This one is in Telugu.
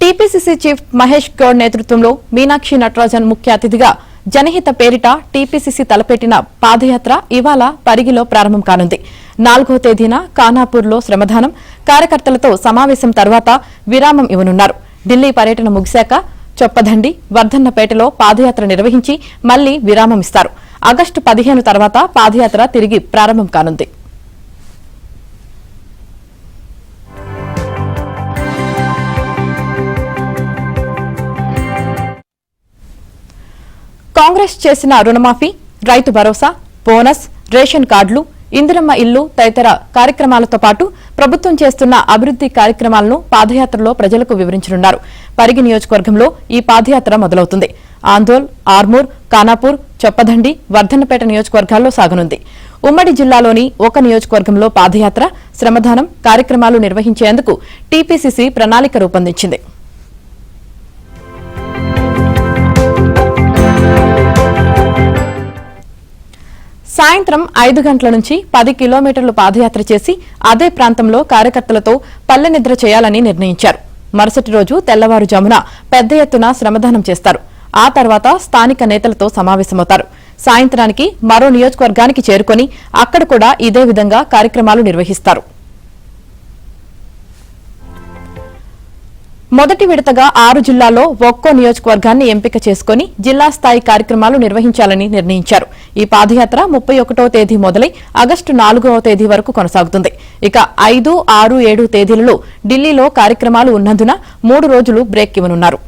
టీపీసీసీ చీఫ్ మహేష్ గౌడ్ నేతృత్వంలో మీనాక్షి నటరాజన్ ముఖ్య అతిథిగా జనహిత పేరిట టీపీసీసీ తలపెట్టిన పాదయాత్ర ఇవాళ పరిగిలో ప్రారంభం కానుంది. 4వ తేదీన ఖానాపూర్లో శ్రమదానం కార్యకర్తలతో సమావేశం తర్వాత విరామం ఇవ్వనున్నారు. ఢిల్లీ పర్యటన ముగిశాక చొప్పదండి వర్ధన్నపేటలో పాదయాత్ర నిర్వహించి మళ్లీ విరామం ఇస్తారు. ఆగస్టు 15 తర్వాత పాదయాత్ర తిరిగి ప్రారంభం కానుంది. కాంగ్రెస్ చేసిన రుణమాఫీ, రైతు భరోసా, బోనస్, రేషన్ కార్డులు, ఇందిరమ్మ ఇల్లు తదితర కార్యక్రమాలతో పాటు ప్రభుత్వం చేస్తున్న అభివృద్ది కార్యక్రమాలను పాదయాత్రలో ప్రజలకు వివరించనున్నారు. పరిగి నియోజకవర్గంలో ఈ పాదయాత్ర మొదలవుతుంది. ఆందోల్, ఆర్మూర్, ఖానాపూర్, చొప్పదండి, వర్ధన్నపేట నియోజకవర్గాల్లో సాగనుంది. ఉమ్మడి జిల్లాలోని ఒక నియోజకవర్గంలో పాదయాత్ర, శ్రమదానం కార్యక్రమాలు నిర్వహించేందుకు టీపీసీసీ ప్రణాళిక రూపొందించింది. సాయంత్రం 5 గంటల నుంచి 10 కిలోమీటర్లు పాదయాత్ర చేసి అదే ప్రాంతంలో కార్యకర్తలతో పల్లె నిద్ర చేయాలని నిర్ణయించారు. మరుసటి రోజు తెల్లవారుజామున పెద్ద ఎత్తున శ్రమదానం చేస్తారు. ఆ తర్వాత స్థానిక నేతలతో సమావేశమవుతారు. సాయంత్రానికి మరో నియోజకవర్గానికి చేరుకుని అక్కడ కూడా ఇదే విధంగా కార్యక్రమాలు నిర్వహిస్తారు. మొదటి విడతగా 6 జిల్లాల్లో ఒక్కో నియోజకవర్గాన్ని ఎంపిక చేసుకుని జిల్లా స్థాయి కార్యక్రమాలు నిర్వహించాలని నిర్ణయించారు. ఈ పాదయాత్ర 31వ తేదీ మొదలై ఆగస్టు 4వ తేదీ వరకు కొనసాగుతుంది. ఇక 5, 6, 7 తేదీలలో ఢిల్లీలో కార్యక్రమాలు ఉన్నందున 3 రోజులు బ్రేక్ ఇవ్వనున్నారు.